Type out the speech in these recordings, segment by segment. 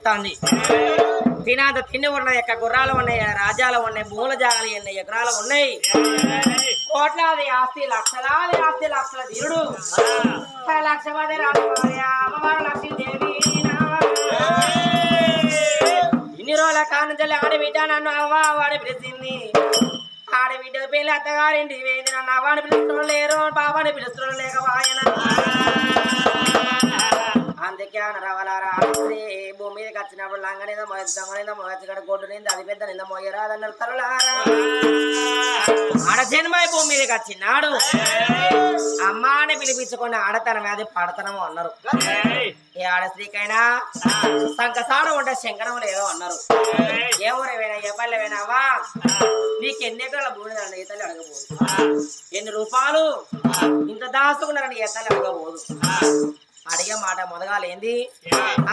చూస్తాంది. తినాద తిండి ఉన్నాయి, యొక్క గుర్రాలు ఉన్నాయి, రాజ్యాలు ఉన్నాయి, భూముల జాగాలు ఉన్నాయి, ఎకరాలు ఉన్నాయి, కోట్లాది ఆస్తి, లక్షలాది ఆస్తి, లక్షల తీరుడు, లక్షవాది రాజకుమారి అమ్మవారు లక్ష్మీదేవి. ఇన్ని రోజుల కానుంచి ఆడబిడ్డ నన్ను అవ్వ వాడి పిలిచింది. ఆడబిడ్డ పెళ్లి అత్తగారింటి వేది నన్ను అవ్వని పిలుస్తున్నారు లేరు, బాబాని పిలుస్తున్నారు లేకపోయినా. అందుకే రవలారా భూమి మీదకి వచ్చినప్పుడు లంగనేదో దొంగనేదో మొగచ్చిగడ గొడ్డు నింది అది పెద్ద నింద మోయరాదన్నారు తరలారా. ఆడ జన్మాయి భూమి మీదకి వచ్చినాడు అమ్మాని పిలిపించుకొని ఆడతనమే అది పడతనము అన్నారు. ఏ ఆడ స్త్రీకైనా సంకసారం ఉంటే శంకరం లేదో అన్నారు. ఏ ఊరేవైనా ఏ పల్లెవేనావా నీకు ఎన్ని ఎకరాల భూమి నన్ను ఈతలు అడగబోదు, ఎన్ని రూపాయలు ఇంత దాచుకున్నారని ఈతలు అడగబోదు. అడిగే మాట మొదగాలేంది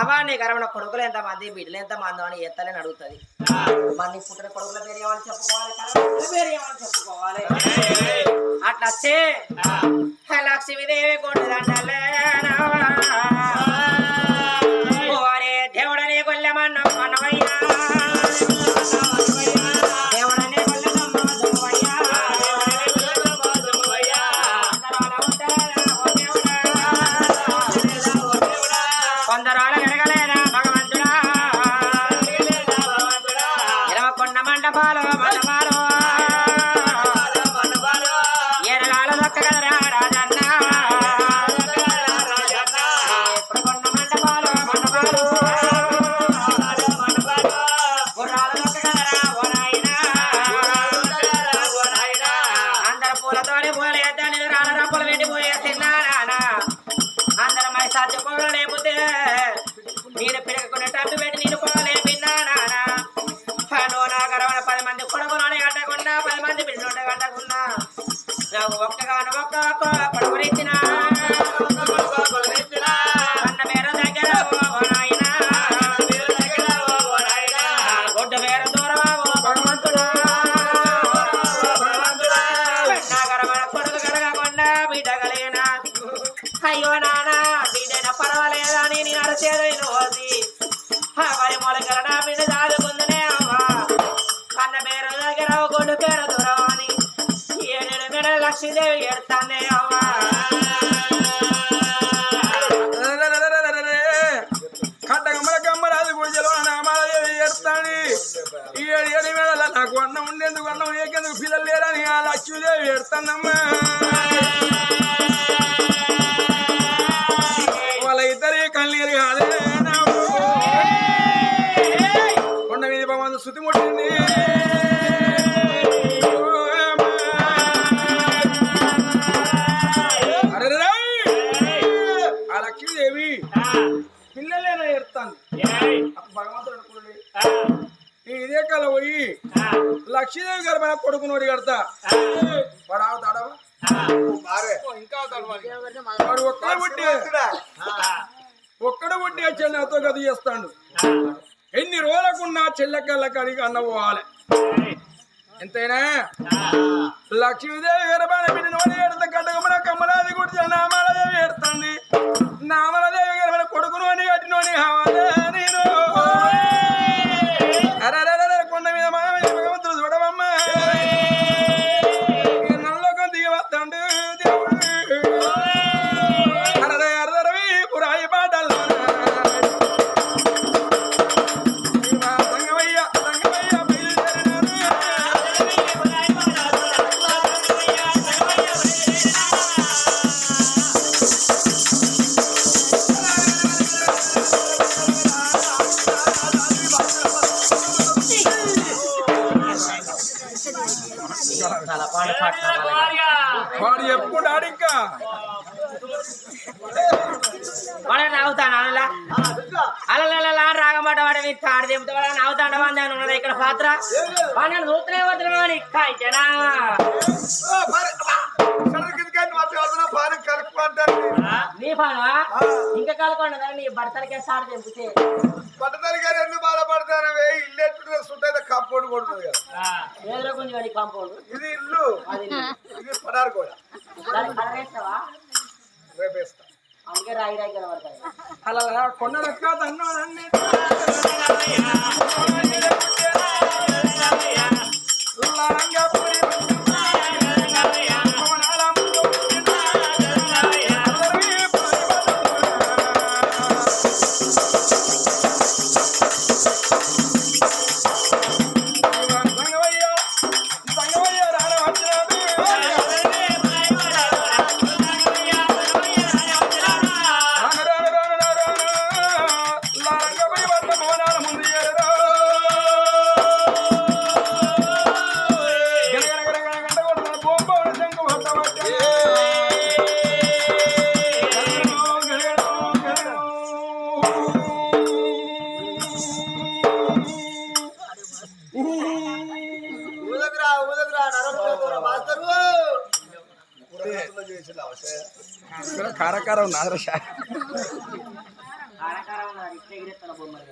అవా నీ గర్భన కొడుకులు ఎంతమంది బిడ్డలు ఎంతమంది అని ఎత్తలేని అడుగుతుంది. మళ్ళీ పుట్టిన కొడుకుల పేరు ఏమని చెప్పుకోవాలి, కళ పేరు ఏమని చెప్పుకోవాలి. అట్లా వచ్చే లక్ష్మీదేవి కొడుదండలే దేవుడనే కొల్లమన్న మనవయ్యా, దేవుడనే కొల్లమయ్యా, కొందరాల ఎరగలేదా భగవంతుడా, ఎరవకొండ మండపాలు మండపాలు ఎరగాల దొక్కగలరా రాజన్న, ఎప్పుడు కొండ మండపాలు మండపాలు గుర్రాలు దొక్కగలరా ఓ నాయనా, అందరు పూలతోని పూల ఎద్దని రాళ్ళ రప్పులు పెట్టిపోయే తిన్నానా, అందరు మై సత్యపోగలు లేకపోతే నేను పెరగకుండా టట్టు పెట్టి నేను పోలే పిన్నానా. నువ్వు నా గర్వన 10 మంది కొడుకులోనే కట్టకుండా 10 మంది పిల్లలు కట్టకుండా నాకు ఒక్క కొడుకునిచ్చిన అన్న మేర దగ్గర గొడ్డ మేర దూరం భగవంతుడా, నా గర్వన కొడుకు కలగకుండా బిడ్డ కలిగినా అయ్యో నానా బిడ్డన పర్వాలేదా నేను అరచేదైన పోసి మరి మొలకల నా బిడ్డ చదువుకుందనే అమ్మా కన్న పేరు దగ్గర గొడ్డు పేరు దూరం అని 7 మెడల లక్ష్మీదేవి ఎడతానే అమ్మా. కట్టగమ్మల కమ్మరాది గుడిలో నామాలదేవి ఎడతాని 7 మెడల నాకు అన్నం ఉండేందుకు అన్నం ఏకేందుకు పిల్లలు లేరని ఆ లక్ష్మీదేవి ఎడతానమ్మా. వాళ్ళ ఇద్దరి కన్నీరు కాదే కొండ మీద భగవంతు శృతి ముట్టింది. ఆ లక్ష్మీదేవి పిల్లలేనా ఎడతాను భగవంతుడు అనుకోండి. ఇదే కాల పోయి లక్ష్మీదేవి గారు మన కొడుకునోడి కడతా వాడు ఆవుతాడవా ఇంకా వాడు ఒక్కడ పుట్టి వచ్చి నాతో గది చేస్తాడు. ఎన్ని రోజులకున్నా చెల్లెకళ్ళ కడిగి అన్న పోవాలి. ఎంతైనా లక్ష్మీదేవి గర్భాన నోడి ఎడత కట్టగమన కమ్మలాది గుడి నామాలదేవి ఎడతాంది. నామలదేవి గర్భన కొడుకును అని కట్టినోని కావాలి నేను. అరే కొండ మీద భగవంతుడు చూడవమ్మా నల్లోకం దిగి వస్తాడు దేవుడు. అరదరవి పురాయి పాటలు వాడు చెప్పుకుంటాడు ఇంకా వాడే నవ్వుతాను అలా అలా రాగమాట వాడి తాడు చెబుతా వాడు నవ్వుతాడు అని ఉన్నది ఇక్కడ పాత్ర వాడిని నూతనే వద్దుని ఇంకా ఇంకేనా నీ పాను ఇంకా కలుకోండి నీ భర్తలకే సార్ తెంపితే భర్తలకి ఎందుకు బాధపడతానవే ఇల్లు ఎట్టు సుట్టయితే కాంపౌండ్ కొడుతుంది కదా ఏదో కొంచెం వాడి కాంపౌండ్ ఇది ఇల్లు ఇది పడారు కూడా కలరేస్తావా రేపేస్తా అందుకే రాయి రాయి కనబడతాయి. అలా కొన్నరక్క తన్నోడండి కారకారం నాదరశ ఆరకారం ఉన్నది ఇట్లా ఎగిరెత్తాను బొమ్మలు.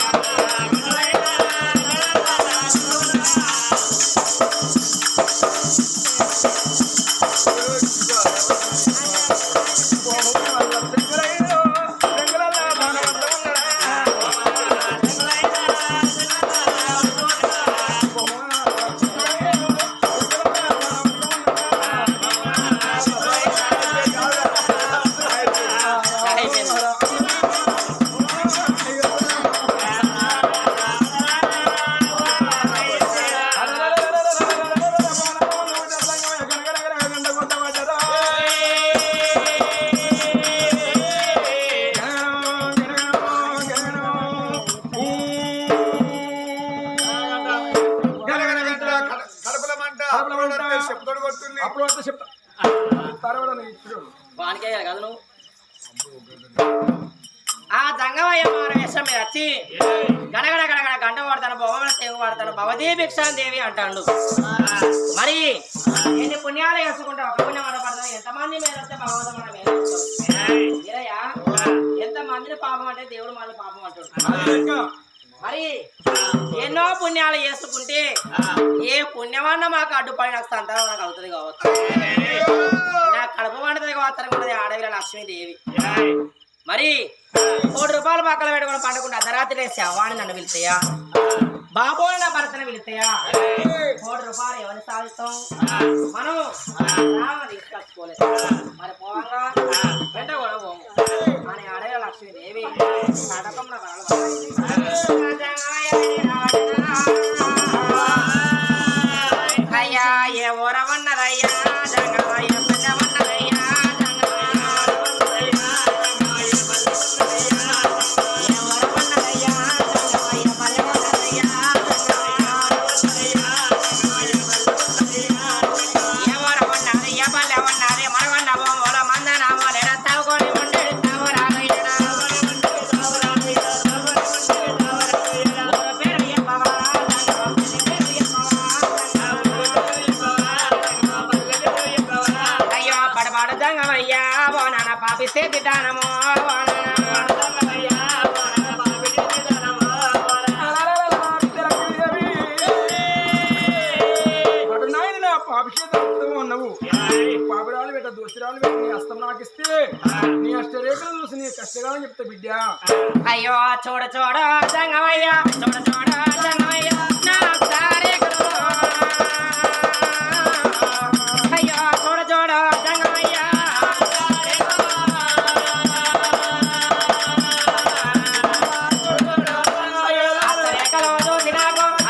అప్పుడు వస్తే చెప్తా తర్వాత వానికే కదా నువ్వు ఆ జంగమయ్య వేషం మీద వచ్చి గడగడ గడగడ గంట వాడతాను బొమ్మల సేవ వాడతాను భవదీ భిక్షాందేవి అంటాడు. మరి ఎన్ని పుణ్యాలు వేసుకుంటా ఒక పుణ్యం పడతాను ఎంతమంది మీద వస్తే భగవంతుడు మన మీద మీరయ్యా ఎంతమందిని పాపం అంటే దేవుడు మళ్ళీ పాపం అంటాడు. మరి ఎన్నో పుణ్యాలు చేసుకుంటే ఏ పుణ్యమన్నా మాకు అడ్డుపడి నాకు సంతానం నాకు అవుతుంది కావచ్చు. నాకు కడుపు పండుతుంది కావచ్చు ఆడవిల లక్ష్మీదేవి. మరి ₹1 పక్కన పెట్టుకుని పండుకుంటే అర్ధరాత్రి శవాన్ని నన్ను పిలుతాయా బాబోని నా భర్తను పిలుతాయా ₹1 ఎవరిని సాధిస్తాం మనం తీసుకొచ్చుకోలేదు. మరి పోవాలా వెంట కూడా పోము అని అడగ లక్ష్మీదేవి కటకంలో అయ్యా ఏ ఊరవన్నదయ్యా జంగమయ్య పెద్దవన్నదయ్యా పాపిస్తే తిట్టానమో ఉన్నావు పాపిరాలు పెట్ట దోషిరాలు పెట్టి నీ అస్తం నాకు ఇస్తే నీ అష్టరేఖలు చూసి నీ కష్టకాలం చెప్తా బిడ్డ. అయ్యో చూడ చూడ జంగమయ్య చూడ చూడ జంగమయ్య నా అష్టరేఖలు అయ్యో చూడ చూడ జంగమయ్య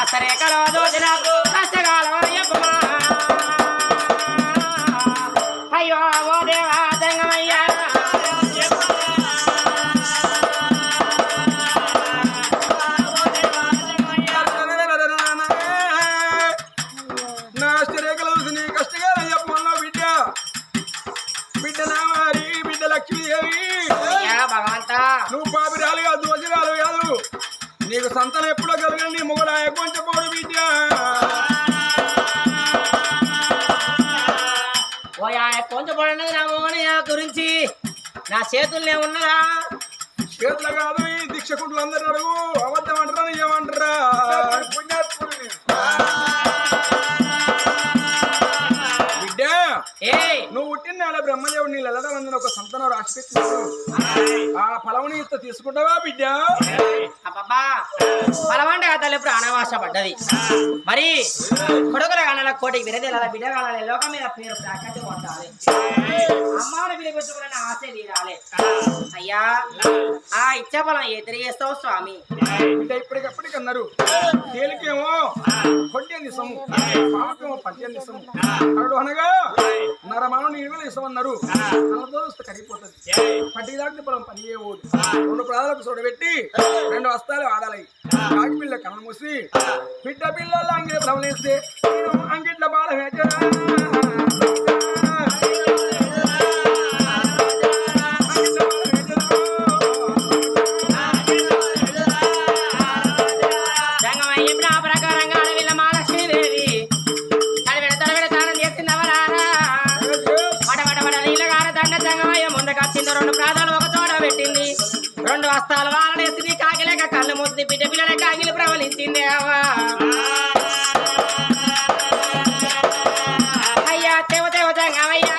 అసరేఖలో దోసి నాకు కష్టకాలం చెప్పమా అయ్యో ఓ దేవా జంగమయ్య నా అష్టరేఖలు చూసి నీ కష్టకాలం చెప్పమన్నా బిడ్డ. బిడ్డ నా వారి బిడ్డ లక్ష్మీదేవి భగవంతా నువ్వు పాపిరాలు కాదు దోషిరాలు కాదు నీకు సంతానం ఎప్పుడో కలగని నీ మొగడు కొంచెం పోడు బిడ్డ. కొంచెం పడినది నా మోహని గురించి నా చేతుల్లో ఉన్నదా చేతులు కాదు ఈ దీక్షకుంటులు అందరూ అడుగు అబద్ధం అంటారా ఏమంటారా బిడ్డ. నువ్వు పుట్టిన బ్రహ్మదేవుడు నీ లలదలందరూ ఒక సంతానం రాసి పెట్టినాడు. ఆ ఫలముని ఇంత తీసుకుంటావా బిడ్డ? అబ్బబ్బా బలవంట కథలు ఎప్పుడు అనవాస పడ్డది. మరి కొడుకుల కానాల కోటికి విరదేలా బిడ్డ కానాలి లోకం మీద పేరు ప్రఖ్యాతి పొందాలి. అమ్మాని పిలిపించుకున్న ఆశ తీరాలి. అయ్యా ఆ ఇచ్చా బలం ఏ తిరిగేస్తావు స్వామి? బిడ్డ ఇప్పటికప్పటికి అన్నారు. తేలికేమో కొట్టేంది సొమ్ము, పాపకేమో పట్టేంది సొమ్ము. అడు అనగా నరమాను నీళ్ళు ఇస్తామన్నారు. నలతో కరిగిపోతుంది. పట్టి దాటి పొలం పని చేయబోదు. 2 ప్రాణాలకు చూడబెట్టి 2 హస్తాలు ఆడాలి. కాకి పిల్ల కన్ను మూసి బిడ్డ పిల్లలు అంగిలి ప్రవలిస్తే నేను అంగిట్ల బాల పెట్టింది 2 హస్తాలు వాళ్ళనేసింది. కాకిలేక కళ్ళు మూసింది. బిడ్డ పిల్లల కాకిలు ప్రవలించింది. అయ్యా తెవ తెవ జంగమయ్యా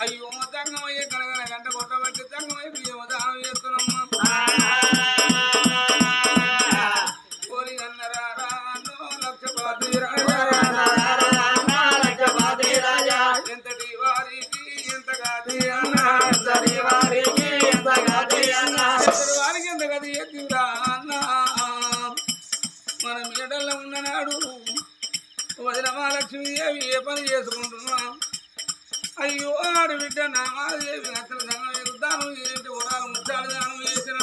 అయ్యో తంగమయ్యే కనగన గంట కొట్టబట్టి తంగమయ్య బియ్యం దానం చేస్తున్నామ్మా. కోరి అన్నరారా లక్షపాతి రాజా ఎంతటి వారికి ఎంత గాది అన్న వారికి ఎంత గది ఎత్తిరా అన్న. మన మీడల్లో ఉన్ననాడు వదిన మహాలక్ష్మీదేవి ఏ పని చేసుకుంటున్నాం. అయ్యో ఆడు బిడ్డ నామాదేవి అసలు దానం ఏంటి వరాలు ముచ్చాలు దానం చేసిన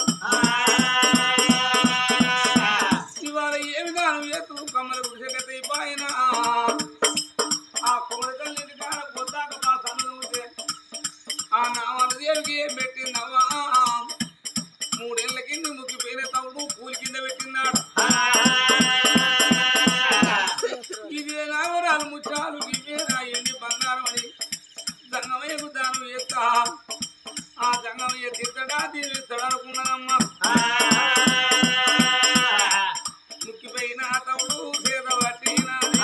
ఇవాళ ఏమి దానం చేస్తూ కమ్మల గుడిసెకతి పైన ఆ కొడుకల్ని కాడ పొద్దాక మా సన్ను ఉంటే ఆ నామాల దేవికి ఏం పెట్టిందవ్వా 3 ఏళ్ల కింద ముక్కిపోయిన తమ్ముడు పూలి కింద పెట్టినాడు. ఇవే నాగరాలు ముచ్చాలు ఇవేనా ఎన్ని బంగారం అని సంగమయ్యకు దానం చేస్తా. ఆ సంగమయ్య తిట్టడా దీవిస్తాడు అనుకున్నానమ్మా. ముక్కిపోయిన తవుడు చేత పట్టినాది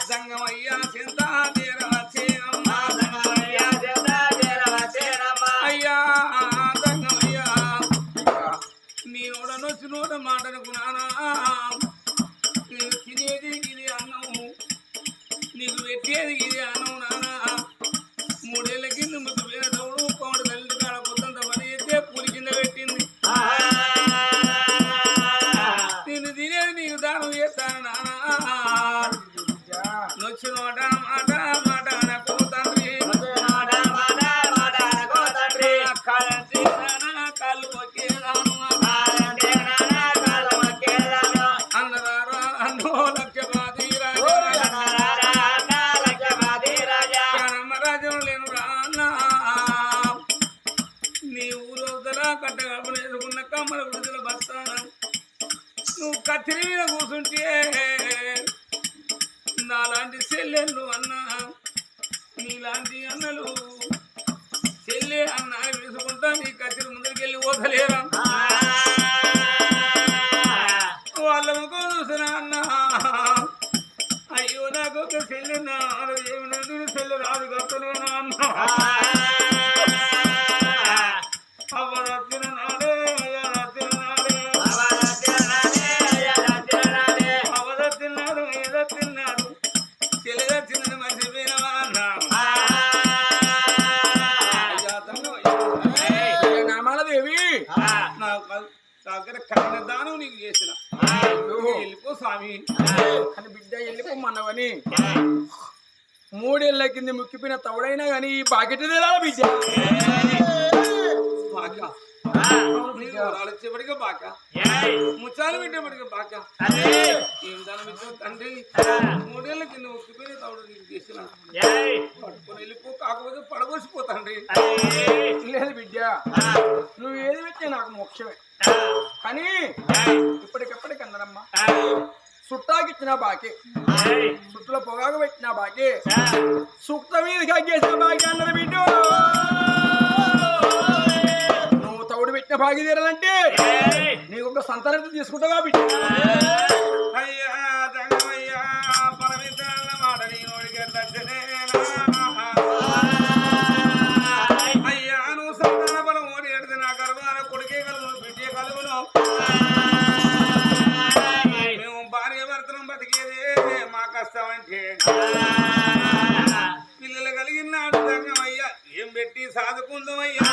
సంగమయ్య చింత తీరవచ్చేనమ్మా. అయ్యా సంగమయ్య దోస్తలా కట్ట కడుపునేసుకున్న కమ్మల గుడిసెల బస్తాను నువ్వు కత్తిరి మీద కూర్చుంటే నాలాంటి చెల్లెళ్ళు అన్నా నీలాంటి అన్నలు చెల్లె అన్న పిలుచుకుంటా నీ కత్తిరి ముందరికెళ్ళి ఓదలేరా వాళ్ళ ముఖం చూసిన అన్న అయ్యో నాకు ఒక చెల్లెన్నా ఏమి చెల్లె రాదు కట్టలేనా అన్న అవరత్తిన నాడే అవరత్తినాడు ఏదత్తిన్నాడు చెల్లెదత్తిందని మర్చిపోయినవా అన్న నామాలదేవి నాకు దగ్గర కఠిన దానం నీకు చేసిన వెళ్ళిపో స్వామి అని బిడ్డ వెళ్ళిపోమన్నవని 3 ఏళ్ల కింద ముక్కిపోయిన తవుడైనా గాని ఈ బాకెట్ బిడ్డ బాకా వచ్చేప్పటికే బాకా ముచ్చాలు పెట్టేప్పటికే బాకా ఏం దానం ఇచ్చావు తండ్రి 3 ఏళ్ల కింద ముక్కిపోయిన తవుడు నీకు చేసిన పట్టుకొని వెళ్ళిపో కాకపోతే పడగొసిపోతాండ్రి లేదు బిడ్డ నువ్వు ఏది పెట్టినా నాకు మోక్షమే కానీ ఇప్పటికెప్పటికి అందరమ్మా చుట్టాకిచ్చిన బాకే చుట్టులో పొగాకు పెట్టిన బాకే సుక్త మీద కగ్గేసిన బాకే అన్నారు బిడ్డ నువ్వు తౌడు పెట్టిన బాగి తీరాలంటే నీకు ఒక సంతానం తీసుకుంటావా బిడ్డ అయ్యా దంగమయ్యా పరమిత్రాల మాట నీ నోడికి అయ్యా నువ్వు సంతాన బలం ఓడి ఎడితే నా గర్భాన కొడుకే కలుగును బిడ్డే కలుగును మేము భార్య భర్తనం బతికేదే మా కష్టం అంటే పిల్లలు కలిగినాడు దంగమయ్యా ఏం పెట్టి సాదుకుందామయ్యా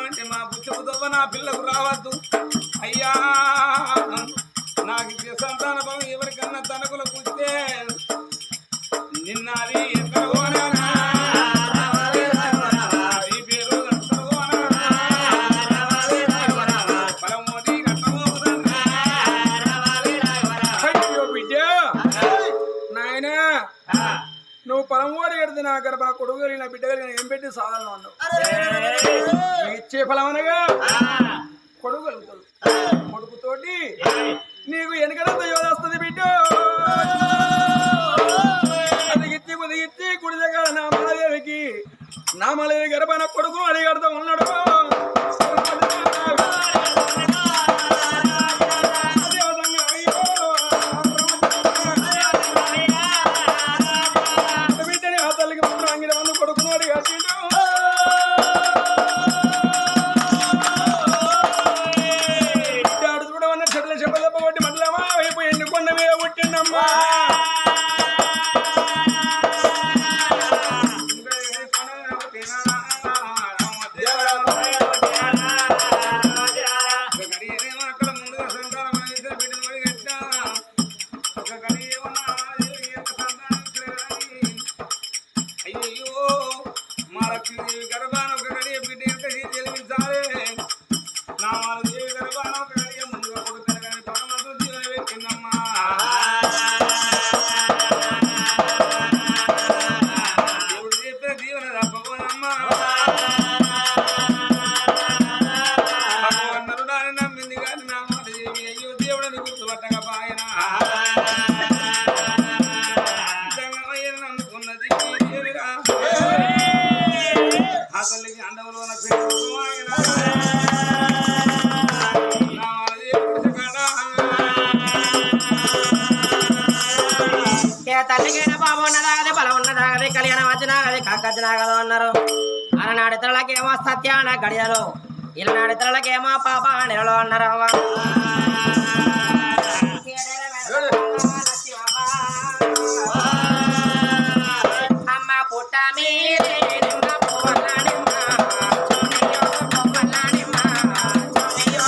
అంటే మా బుచ్చపుదవ్వ నా పిల్లకు రావద్దు అయ్యా నాకు ఇచ్చే సంతాన భావం ఎవరికన్నా తనకుల కూర్చే నిన్నది ఎక్కడ నువ్వు పొలంవాడు కడితే నా గర్భ కొడుకు నా బిడ్డ ఏం పెట్టి సాధారణ అన్నావు ఇచ్చే ఫలం అనగా కొడుకు కలుగుతాడు కొడుకుతోటి నీకు వెనకడంత యోధస్తుంది బిడ్డ అదిగిచ్చి బుదిగిచ్చి గుడి దగ్గర నామలదేవికి నామలదేవి గర్భాన కొడుకు అడిగడుతూ ఉన్నాడు కాకచ్చినా కదా అన్నారు అలనాడు ఇతరులకేమో సత్యాన గడియలు ఇలనాడు ఇతరులకేమో పాప నెలలో అన్నారు అమ్మ పుట్ట మీరే నిమ్మ పువ్వల నిమ్మ చొమియో పువ్వల నిమ్మ చొమియో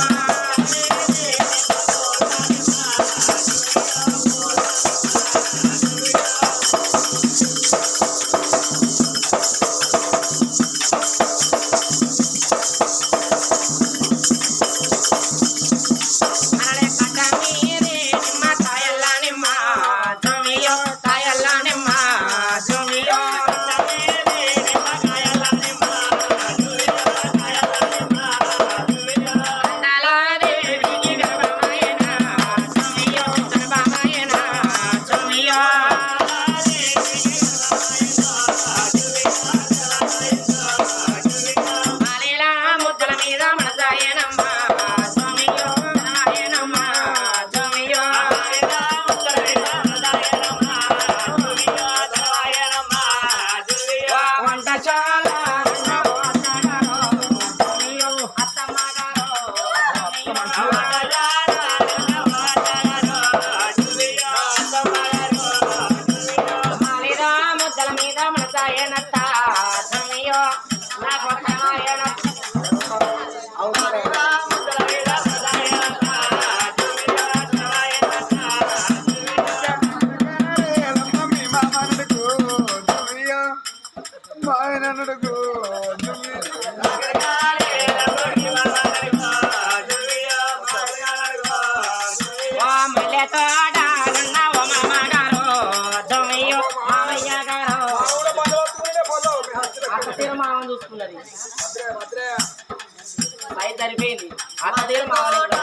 అనలే కట్ట మీరే నిమ్మ కాయల్ల నిమ్మ చొమియో కాయల్ల నిమ్మ చొమియో చూసుకున్నది అయితే సరిపోయింది అత్త తీరు మామయ్య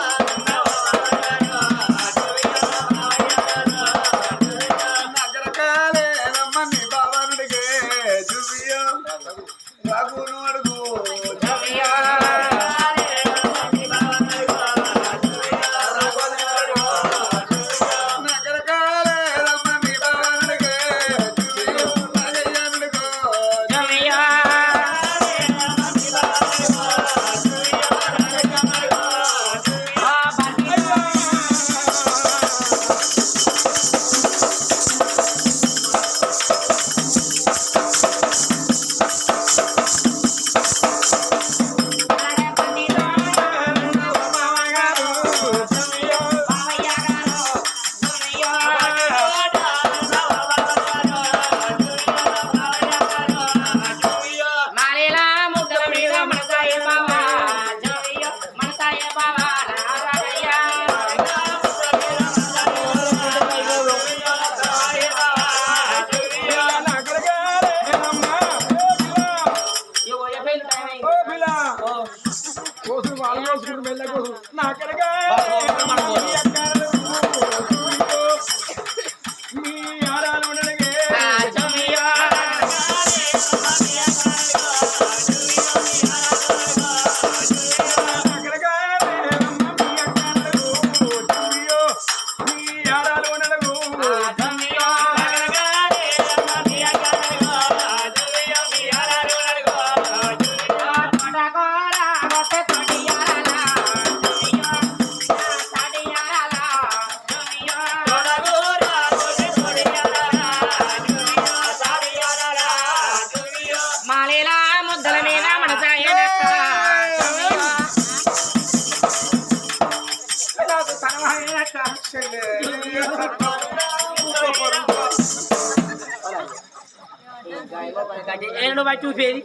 ఏంటో బట్టి చూసేది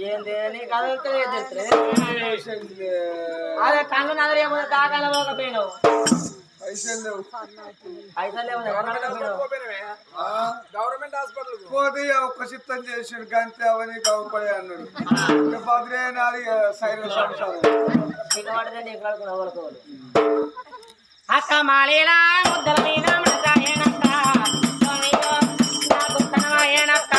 ఏంది నీ కదలతలేదు అదే కళ్ళు నగరేమో దాకాల పోకపోయినావు గవర్నమెంట్ హాస్పిటల్ పోతే ఒక్క చిత్తం చేసాడు గంతే అవన్నీ కవపడే అన్నాడు బద్రే నాది సైరస్ అక్క మాలేలా ముద్దల మీద మనసాయనక్క నాకు తనవాయనక్క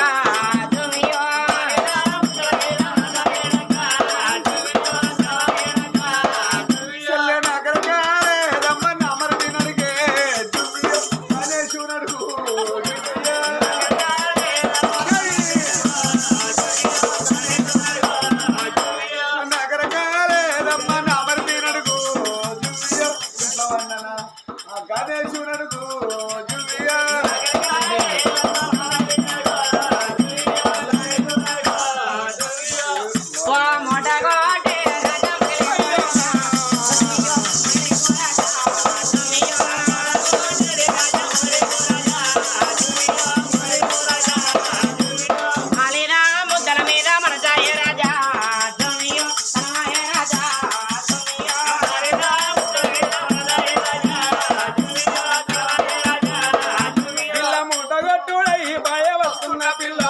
బాయ వస్తున్న పిల్ల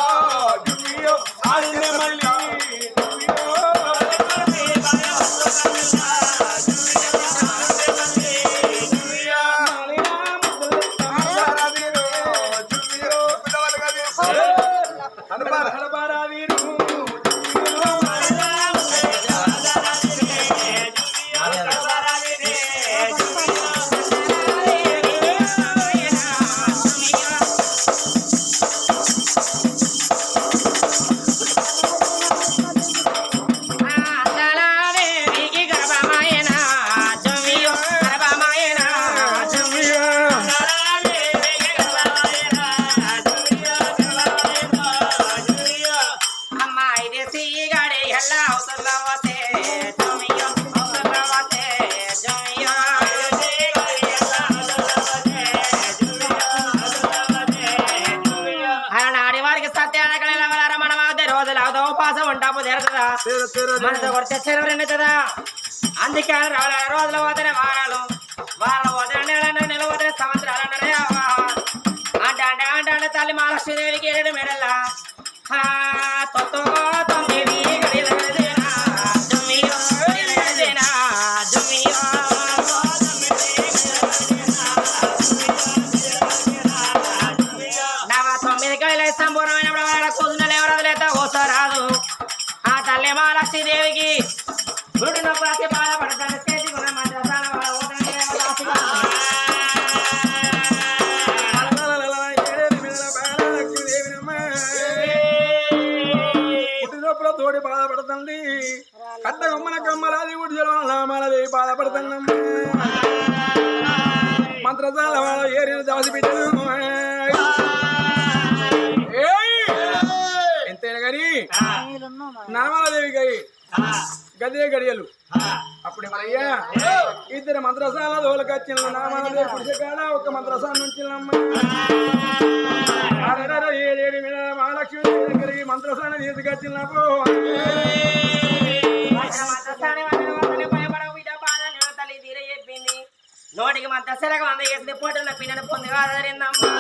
జుమియో ఆడిన మళ్ళీ మనతో కొడితే చెరువు రెండుతుందా అందుకే రోజులు పోతేనే వారాలు పోతే నెల పోతే సంవత్సరాలు అంటారే అంటే తల్లి మహాలక్ష్మీదేవికి 7 మెడల్లా సంపూర్ణమైనప్పుడు వాళ్ళ కూతున్నలు ఎవరది లేదా ఓసారాదు ఆ తల్లి మహాలక్ష్మీదేవికి గుడినప్పుడు అతి బాధపడతాను చేతికున్న మంత్రసాల పుట్టినప్పుడు తోడి బాధపడుతుంది కట్ట గమ్మన కమ్మలాది ఉడిజలది బాధపడుతున్నాం మంత్రసాల వాళ్ళ ఏరిని దాచిపెట్టాను ఎంతైనా గాని నామాలదేవికి గదే గడియలు అప్పుడు మరయ్యా 2 మంత్రసాల దోలకొచ్చిన నామాలదేవి పురుషకాడ ఒక మంత్రసాల నుంచి 7 మహాలక్ష్మి దగ్గరికి మంత్రసాల తీసుకొచ్చినప్పుడు చెప్పింది నోటికి మా దసరకు 100 చేసింది పోటీలో పిల్లలు పొంది కాదరిందమ్మా